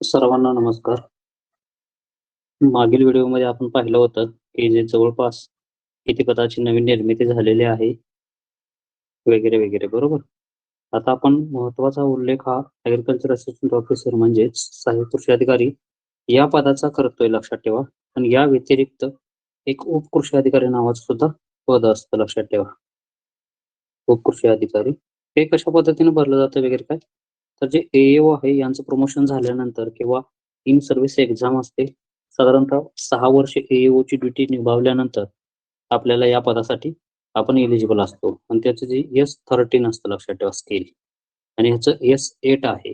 सर्वांना नमस्कार. मागील व्हिडिओमध्ये आपण पाहिलं होतं, की जे जवळपास किती पदाची नवीन निर्मिती झालेली आहे, वगैरे, वगैरे. बरोबर? आता आपण महत्त्वाचा उल्लेख हा ॲग्रीकल्चर असिस्टंट ऑफिसर म्हणजेच सहाय्यक कृषी अधिकारी या पदाचा करतोय लक्षात ठेवा. आणि या व्यतिरिक्त एक उपकृषी अधिकारी नावाचं सुद्धा पद असतं लक्षात ठेवा. उपकृषी अधिकारी. हे कशा पद्धतीने भरलं जातं वगैरे काय? तर जे ए-ओ आहे यांचं प्रमोशन झाल्यानंतर किंवा इन सर्व्हिस एक्झाम असते. साधारणतः 6 वर्ष ए-ओची ड्युटी निभावल्यानंतर आपल्याला या पदासाठी आपण एलिजिबल असतो आणि त्याचं जे S13 असतं लक्षात ठेवा स्केल आणि ह्याचं S8 आहे.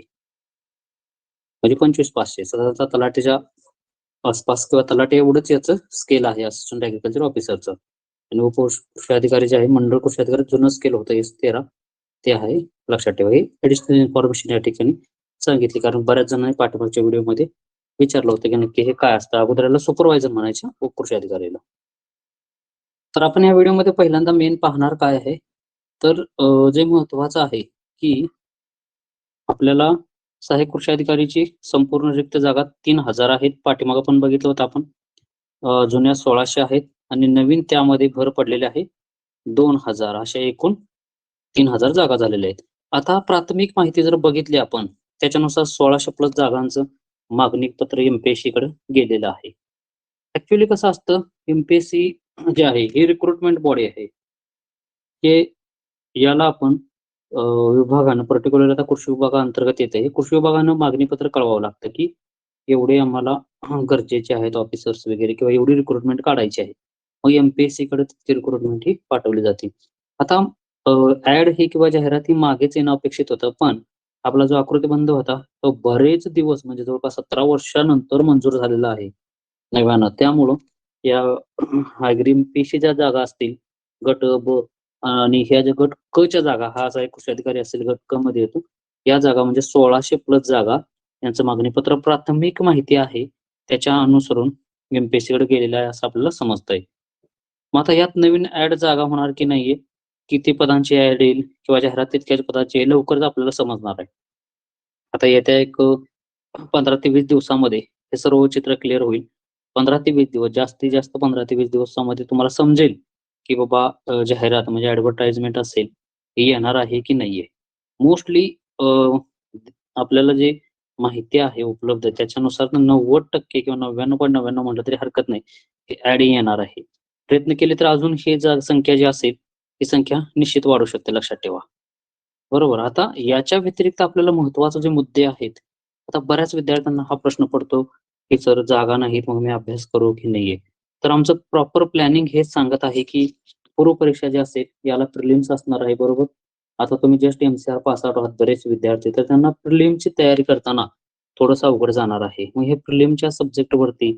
म्हणजे 25,500 साधारणतः तलाठीच्या आसपास किंवा तलाठी एवढंच याचं स्केल आहे असिस्टंट ॲग्रीकल्चर ऑफिसरचं. आणि कृषी अधिकारी जे आहे मंडळ कृषी अधिकारी जुनं स्केल होतं S13 ते आहे लक्षात ठेवा. ही ॲडिशनल इन्फॉर्मेशन या ठिकाणी सांगितली कारण बऱ्याच जणांनी पाठीमागच्या व्हिडिओमध्ये विचारलं होतं की नक्की हे काय असतं. अगोदर याला सुपरवायझर म्हणायचे उपकृषी अधिकारीला. तर आपण या व्हिडिओमध्ये पहिल्यांदा मेन पाहणार काय आहे तर जे महत्वाचं आहे की आपल्याला सहाय्यक कृषी अधिकारीची संपूर्ण रिक्त जागा 3000 आहेत. पाठीमागं पण बघितलं होतं आपण. जुन्या 1600 आहेत आणि नवीन त्यामध्ये भर पडलेले आहे 2000 अशा एकूण 3000 जागा झालेल्या आहेत. आता प्राथमिक माहिती जर बघितली आपण त्याच्यानुसार 1600 प्लस जागांचं मागणी पत्र एमपीएससी कडे गेलेलं आहे. ऍक्च्युअली कसं असतं एमपीएससी जे आहे ही रिक्रुटमेंट बॉडी आहे. हे याला आपण विभागानं पर्टिक्युलर आता कृषी विभागाअंतर्गत येते. हे कृषी विभागानं मागणीपत्र कळवावं लागतं की एवढे आम्हाला गरजेचे आहेत ऑफिसर्स वगैरे किंवा एवढी रिक्रुटमेंट काढायची आहे. मग एमपीएससी कडे ती रिक्रुटमेंट ही पाठवली जाते. आता ऍड ही किंवा जाहिरात ही मागेच येणं अपेक्षित होतं. पण आपला जो आकृतीबंध होता तो बरेच दिवस म्हणजे जवळपास 17 वर्षानंतर मंजूर झालेला आहे नव्यानं. त्यामुळं या एमपीएससी ज्या जागा असतील गट ब आणि ह्या ज्या गट क च्या जागा हा असा एक कृषी अधिकारी असेल गट क मध्ये येतो. या जागा म्हणजे 1600 प्लस जागा यांचं मागणीपत्र प्राथमिक माहिती आहे त्याच्या अनुसरून एमपीएससी कडे गेलेलं आहे असं आपल्याला समजतंय. मग आता यात नवीन ऍड जागा होणार की नाहीये, किती पदांची ऍड येईल किंवा जाहिरात तितक्याच पदाची आहे लवकरच आपल्याला समजणार आहे. आता येत्या एक 15 ते 20 दिवसामध्ये हे सर्व चित्र क्लिअर होईल. 15 ते 20 दिवस जास्तीत जास्त 15 ते 20 दिवसामध्ये तुम्हाला समजेल की बाबा जाहिरात म्हणजे ॲडव्हर्टाइजमेंट असेल ही येणार आहे की नाहीये. मोस्टली आपल्याला जे माहिती आहे उपलब्ध त्याच्यानुसार 90% किंवा 99.99 म्हटलं तरी हरकत नाही. हे ॲड येणार आहे. प्रयत्न केले तर अजून ही संख्या जी असेल ही संख्या निश्चित वाढू शकते लक्षात ठेवा. बरोबर. आता याच्या व्यतिरिक्त आपल्याला महत्त्वाचे जे मुद्दे आहेत. आता बऱ्याच विद्यार्थ्यांना हा प्रश्न पडतो, की सर जागा नाहीत मग मी अभ्यास करू की नाहीये? तर आमचं प्रॉपर प्लॅनिंग हेच सांगत आहे, की पूर्व परीक्षा जी असेल याला प्रिलिम्स असणार आहे बरोबर. आता तुम्ही जस्ट एमसीआर पास आउट आहात बरेच विद्यार्थी तर त्यांना प्रिलिमची तयारी करताना थोडंसं अवघड जाणार आहे. मग हे प्रिलिमच्या सब्जेक्टवरती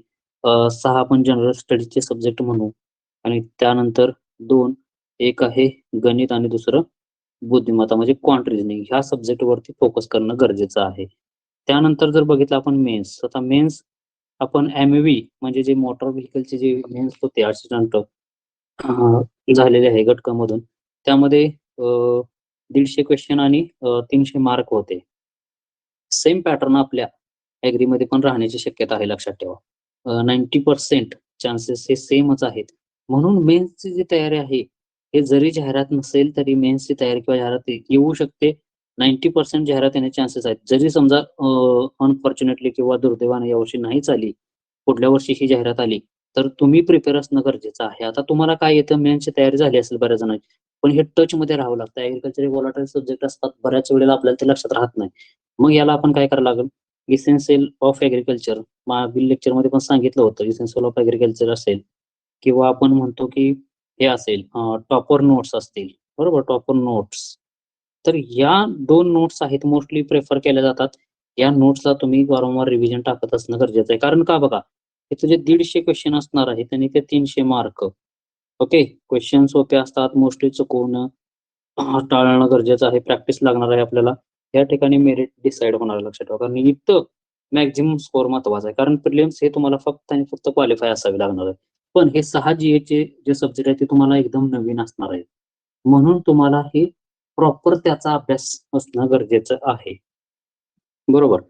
6 आपण जनरल स्टडीजचे सब्जेक्ट म्हणू आणि त्यानंतर 2 एक आहे गणित आणि दुसरं बुद्धिमत्ता म्हणजे क्वांट रिझनिंग ह्या सब्जेक्टवरती फोकस करणं गरजेचं आहे. त्यानंतर जर बघितलं आपण मेन्स, आता मेन्स आपण एम-व्ही म्हणजे जे मोटर व्हेइकलचे जे मेन्स होते असिस्टंट झालेले आहे गट क मधून. त्यामध्ये 150 क्वेश्चन आणि 300 मार्क होते. सेम पॅटर्न आपल्या ॲग्रीमध्ये पण राहण्याची शक्यता आहे लक्षात ठेवा. 90% चान्सेस हे सेमच आहेत. म्हणून मेन्सची जी तयारी आहे, हे जरी जाहिरात नसेल तरी मेन्सची तयारी किंवा जाहिरात येऊ शकते. 90% जाहिरात येण्याचे चान्सेस आहेत. जरी समजा अनफॉर्च्युनेटली किंवा दुर्दैवाने यावर्षी नाहीच आली, पुढल्या वर्षी ही जाहिरात आली, तर तुम्ही प्रिपेअर असणं गरजेचं आहे. आता तुम्हाला काय येतं मेन्सची तयारी झाली असेल बऱ्याच जणांची, पण हे टचमध्ये राहावं लागतं. ॲग्रीकल्चर हे व्हॉलटाईल सब्जेक्ट असतात. बऱ्याच वेळेला आपल्याला ते लक्षात राहत नाही. मग याला आपण काय करावं लागेल? इसेन्शियल ऑफ ॲग्रीकल्चर मागील लेक्चरमध्ये पण सांगितलं होतं. इसेन्शियल ऑफ ॲग्रीकल्चर असेल किंवा आपण म्हणतो की हे असेल टॉपर नोट्स असतील, बरोबर टॉपर नोट्स. तर या 2 नोट्स आहेत मोस्टली प्रिफर केल्या जातात. या नोट्सला तुम्ही वारंवार रिव्हिजन टाकत असणं गरजेचं आहे. कारण का बघा, हे तुझे 150 क्वेश्चन असणार आहेत आणि ते 300 मार्क. ओके. क्वेश्चन सोपे असतात. मोस्टली चुकवणं टाळणं गरजेचं आहे. प्रॅक्टिस लागणार आहे आपल्याला. या ठिकाणी मेरिट डिसाईड होणार आहे लक्षात ठेवा. कारण इथं मॅक्सिमम स्कोर महत्वाचा आहे. कारण प्रिलिम्स हे तुम्हाला फक्त आणि फक्त क्वालिफाय असावे लागणार आहे. पण हे 6 जीएचे जे सब्जेक्ट आहेत ते तुम्हाला एकदम नवीन असणार आहेत. म्हणून तुम्हाला हे प्रॉपर त्याचा अभ्यास असणं गरजेचं आहे. बरोबर.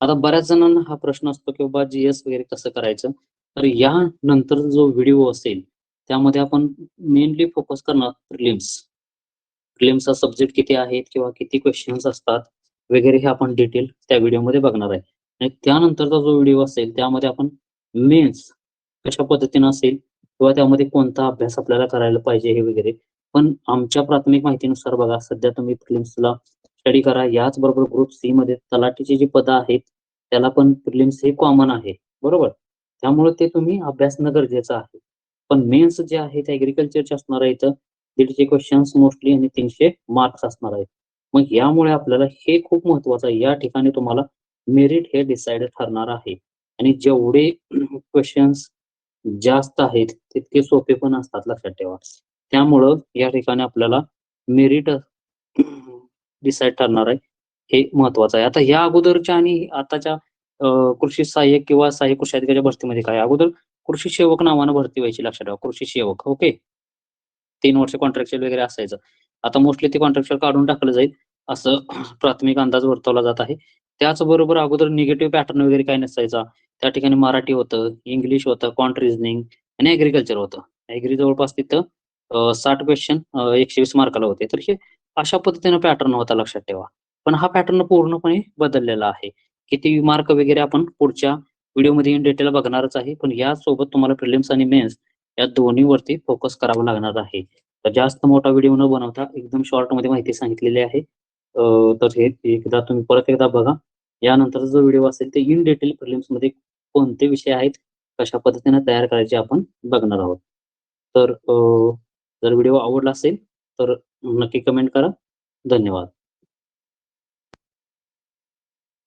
आता बऱ्याच जणांना हा प्रश्न असतो की बाबा जीएस वगैरे कसं करायचं. तर या नंतर जो व्हिडिओ असेल त्यामध्ये आपण मेनली फोकस करणार प्रिलिम्स. प्रिलिम्सचा सब्जेक्ट किती आहेत किंवा किती क्वेश्चन्स असतात वगैरे हे आपण डिटेल त्या व्हिडिओमध्ये बघणार आहे. आणि त्यानंतरचा जो व्हिडिओ असेल त्यामध्ये आपण मेन्स कशा पद्धतीनं असेल किंवा त्यामध्ये कोणता अभ्यास आपल्याला करायला पाहिजे हे वगैरे. पण आमच्या प्राथमिक माहितीनुसार बघा सध्या तुम्ही प्रिलिम्सला स्टडी करा. याचबरोबर ग्रुप सी मध्ये तलाठीची जी पदं आहेत त्याला पण प्रिलिम्स हे कॉमन आहे, बरोबर? त्यामुळे ते तुम्ही अभ्यासणं गरजेचं आहे. पण मेन्स जे आहे ते ॲग्रीकल्चरचे असणार आहेत. 150 क्वेश्चन्स मोस्टली आणि 300 मार्क्स असणार आहेत. मग यामुळे आपल्याला हे खूप महत्त्वाचं आहे. या ठिकाणी तुम्हाला मेरिट हे डिसाईड ठरणार आहे. आणि जेवढे क्वेश्चन्स जास्त आहेत तितके सोपे पण असतात लक्षात ठेवा. त्यामुळं या ठिकाणी आपल्याला मेरिट डिसाईड ठरणार आहे. हे महत्त्वाचं आहे. आता या अगोदरच्या आणि आताच्या कृषी सहाय्यक किंवा सहाय्यक कृषी अधिकाऱ्याच्या भरतीमध्ये काय अगोदर कृषी सेवक नावानं भरती व्हायची लक्षात ठेवा. कृषी सेवक ओके. 3 वर्ष कॉन्ट्रॅक्चुअल वगैरे असायचं. आता मोस्टली ते कॉन्ट्रॅक्चुअल काढून टाकलं जाईल असं प्राथमिक अंदाज वर्तवला जात आहे. त्याचबरोबर अगोदर निगेटिव्ह पॅटर्न वगैरे काही नसायचा. त्या ठिकाणी मराठी होतं, इंग्लिश होतं, क्वांट रिझनिंग आणि ॲग्रीकल्चर होतं. ॲग्री जवळपास तिथं 60 क्वेश्चन 120 मार्काला होते. तर हे अशा पद्धतीनं पॅटर्न होता लक्षात ठेवा. पण हा पॅटर्न पूर्णपणे बदललेला आहे. किती मार्क वगैरे आपण पुढच्या व्हिडिओमध्ये इन डिटेल बघणारच आहे. पण यासोबत तुम्हाला प्रिलिम्स आणि मेन्स या दोन्हीवरती फोकस करावं लागणार आहे. तर जास्त मोठा व्हिडिओ न बनवता एकदम शॉर्टमध्ये माहिती सांगितलेली आहे. तर हे एकदा तुम्ही परत एकदा बघा. यानंतरचा जो व्हिडिओ असेल ते इन डिटेल प्रिलिम्समध्ये कोणते विषय आहेत, कशा पद्धतीने तयार करायचे आपण बघणार आहोत. तर जर व्हिडिओ आवडला असेल तर नक्की कमेंट करा. धन्यवाद.